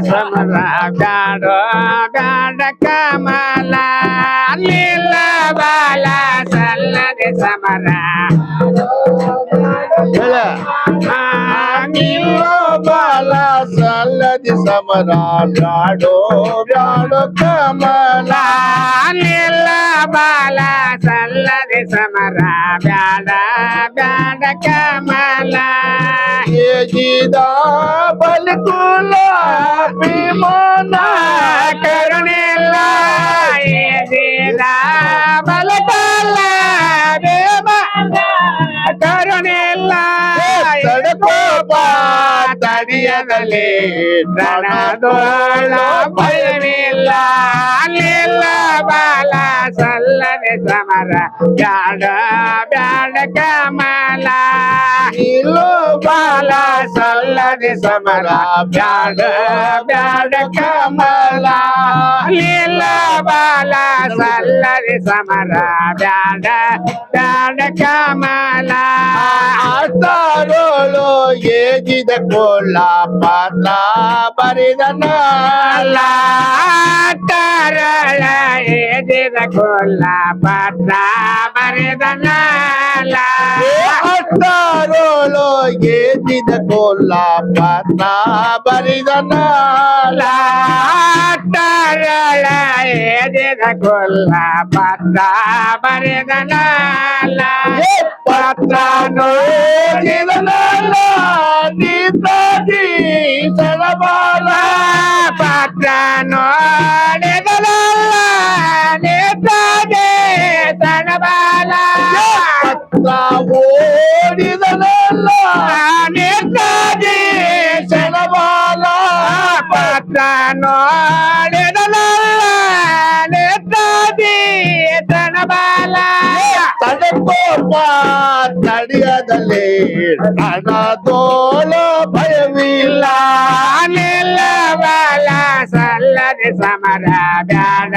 ಸಮರ ಬ್ಯಾಡೋ ಬ್ಯಾಡ ಕಮಲ ನಿಲ್ಲ ಬಾಲ ಸಲ್ಲದೆ ಸಮರ ನಿಲ್ಲೋ ಬಾಲ ಸಲ್ಲದಿ ಸಮರ ಬ್ಯಾಡೋ ಬ್ಯಾಡೋ ಕಮಲ ನಿಲ್ಲ ಬಾಲ ಸಲ್ಲದೆ ಸಮರ ಬ್ಯಾಡ ಬ್ಯಾಡ ಕಮಲ ಹೇಗಿದ ಬಲಕುಲ ವಿಮಾನ ಕರುಣಿಲ್ಲ ಏದಿದ ಬಲಕಲ್ಲ ದೇವ ಕರುಣಿಲ್ಲ ತಡಕೋಪ ತಡಿಯದಲ್ಲಿ ರಣದೋಳ ಭಯವಿಲ್ಲ ನಿಲ್ಲ ಬಾಲ ಸಲ್ಲದೆ ಸಮರ ಬ್ಯಾಡ ಬ್ಯಾಡ ಕಮಲ ನಿಲ್ಲೋ ಬಾಲ ಸಲ್ಲದೆ ಸಮರ ಬ್ಯಾಡ ಬ್ಯಾಡ ಕಮಲ ನಿಲ್ಲ ಬಾಲ ಸಲ್ಲದೆ ಸಮರ ಬ್ಯಾಡ ಬ್ಯಾಡ ಕಮಲ ಆಟಾಡೋಳು ಏಜಿದ ಕೋಲ ಪಾತ್ರ ಬರಿದನ ತರಳ ಎದಿದ ಕೊಲ್ಲ ಪತ್ರ ಬರೆದನ ಆಟಾಡೋಳು ಏಜಿದ ಕೋಲ ಪಾತ್ರ ಬರಿದನ ತರಳ ಎದಿದ ಕೊಲ್ಲ ಪತ್ರ ಬರೆದನ ಪತ್ರ ನೋಡಿದನಲ್ಲ ನೀತಾಜಿ ಸರಬಾಲ ಪತ್ರ ನೋಡಿದನಲ್ಲ ನೇತಾಜಿ ಸಣಬಾಲ ಪತ್ರ ಓಡಿದನಲ್ಲ ನೇತಾಜಿ ಸರಬಾಲ ಪತ್ರ ನೋಡಿದನಲ್ಲ ನೇತಾಜಿ ಸಣಬಾಲ ತಡಕೋಪ ತಡಿಯದಲ್ಲಿ ರಣದೋಳು ಭಯವಿಲ್ಲ ನಿಲ್ಲ ಬಾಲ ಸಲ್ಲದೆ ಸಮರ ಬ್ಯಾಡ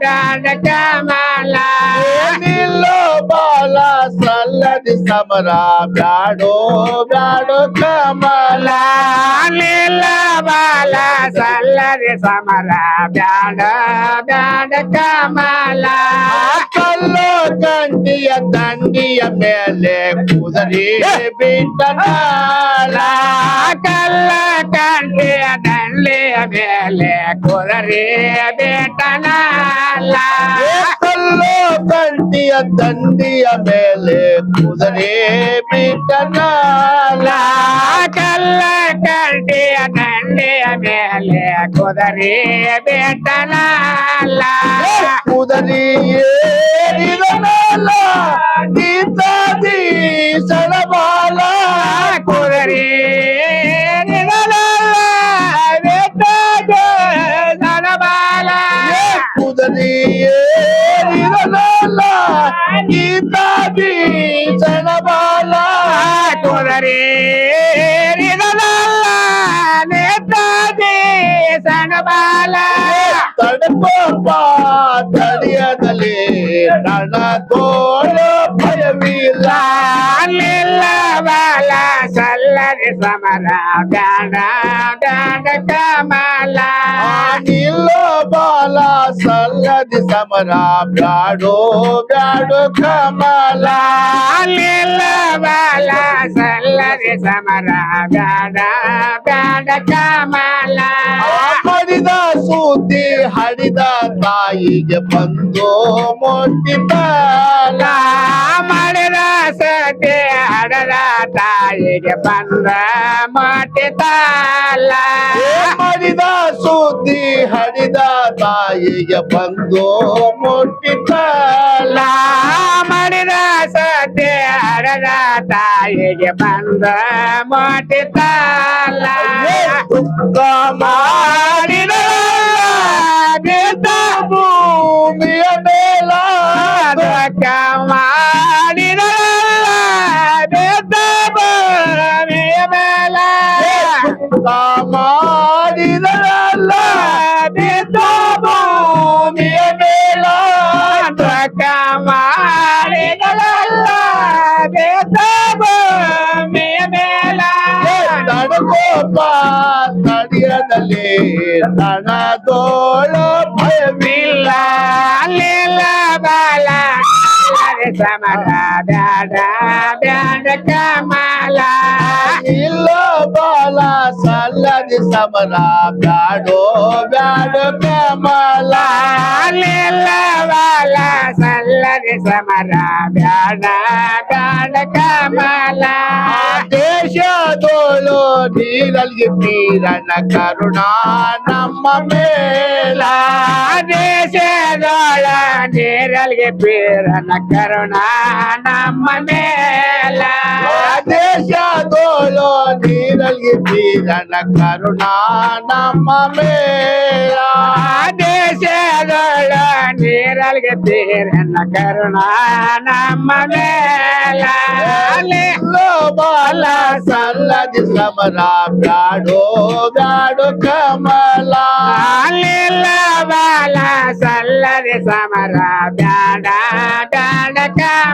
ಬ್ಯಾಡ ಕಮಲ ನಿಲ್ಲೋ ಬಾಲ ಸಲ್ಲದಿ ಸಮರ ಬ್ಯಾಡೋ ಬ್ಯಾಡೋ ಕಮಲ ನಿಲ್ಲ ಬಾಲ ಸಲ್ಲದೆ ಸಮರ ಬ್ಯಾಡ ಬ್ಯಾಡ ಕಮಲ ಕಲ್ಲು ಗಂಡಿಯ ದಂಡಿಯ ಮೇಲೆ ಕುದುರೆ ಬಿಟ್ಟನಾಲ ಕಲ್ಲ ಕಂಡಿಯ ದಂಡೆಯ ಮೇಲೆ ಕುದುರೆ ಬೇಟನಲ್ಲ ಕಲ್ಲು ಗಂಡಿಯ ದಂಡಿಯ ಮೇಲೆ ಕುದುರೆ ಬಿಟ್ಟನಾಲ ಕಲ್ಲ ಕಂಡಿಯ ದಂಡೆಯ ಮೇಲೆ ಕುದುರೆ ಬೇಟನಲ್ಲ ಕುದುರೆ ಏರಿದನಲ್ಲ ನೀತಾದಿ ಸಳಬಾಲ ಕುದುರೆ ಸಣಬಾಲ ಕುದುರೆ ಏರಿದನಲ್ಲ ನೀತಾದಿ ಸಳಬಾಲ ಕುದುರೆ ನೇತಾಜಿ ಸಣಬಾಲ ತಡಕೋಪ ತಡಿಯದಲ್ಲಿ ರಣದೋಳು ಭಯವಿಲ್ಲ ನಿಲ್ಲ ಬಾಲ ಸಲ್ಲದೆ ಸಮರ ಬ್ಯಾಡ ಬ್ಯಾಡ ಕಮಲ ನಿಲ್ಲೋ ಬಾಲ ಸಲ್ಲದಿ ಸಮರ ಬ್ಯಾಡೋ ಬ್ಯಾಡೋ ಕಮಲ ನಿಲ್ಲ ಬಾಲ ಸಲ್ಲದೆ ಸಮರ ಬ್ಯಾಡ ಬ್ಯಾಡ ಕಮಲ ಮಾಡಿದ ಸುದ್ದಿ ಹಡಿದ ತಾಯಿಗೆ ಬಂದು ಮುಟ್ಟಿತಲ ಮಾಡಿದ ಸತಿ ಹಡದ ತಾಯಿಗೆ ಬಂದ ಮಟ್ಟಿತಲ್ಲ ಮಾಡಿದ ಸುದ್ದಿ ಹಡಿದ ತಾಯಿಗೆ ಬಂದು ಮುಟ್ಟಿತಲ ಮಾಡಿದ ಸತಿ ಹಡದ ತಾಯಿಗೆ ಬಂದ ಮಟ್ಟಿತಲ್ಲ ದುಃಖ ಮಾಡಿದ ಭೂಮಿಯ ಮೇಲ ದುಃಖ ಮಾಡಿದ ಭೂಮಿಯ ಮೇಲ ದುಃಖ ಮಾಡಿದರಲ್ಲ ಭೂಮಿಯ ಮೇಲ ದುಃಖ ಮಾಡಿದಲ್ಲ ಭೂಮಿಯ ಮೇಲ ತಡಕೋಪ ತಡಿಯ ಭಯದಲ್ಲಿ ರಣದೋಳ ಭಯವಿಲ್ಲ ಅಲ್ಲಿಲ್ಲ ಬಾಲ ಸಮರ ಬ್ಯಾಡ ಬ್ಯಾಡ ಕಮಲ ಇಲ್ಲ ಬಾಲ ಸಲ್ಲದಿ ಸಮರ ಬ್ಯಾಡೋ ಬ್ಯಾಡ ಕಮಲ ಅಲ್ಲಿಲ್ಲ ಬಾಲ ಸಲ್ಲದೆ ಸಮರ ಬ್ಯಾಡ ಬ್ಯಾಡ ಕಮಲ ದೇಶದೋಳು ನೀರಲ್ಲಿ ತೀರನ ಕರುಣಾ ನಮ್ಮ ಮೇಲ ದೇಶದೊಳ ನೀರಲ್ಗೆ ಪೀರನ ಕರುಣ ನಮ್ಮ ಮೇಲ ದೇಶದೋಳು ನೀರಲ್ಲಿ ತೀರನ ಕರುಣಾ ನಮ್ಮ ಮೇಲ ದೇಶದೊಳ ನೀರಲ್ಗೆ ಪೀರನ ಕರುಣ ನಮ್ಮ ಮೇಲ ಬಾಲ ಸಲ್ಲದಿ ಸಮರ ಬ್ಯಾಡೋ ಬ್ಯಾಡೋ ಕಮಲ ಅಲ್ಲಿಲ್ಲ ಬಾಲ ಸಲ್ಲದೆ ಸಮರ ಬ್ಯಾಡ ಬ್ಯಾಡ ಕಮಲ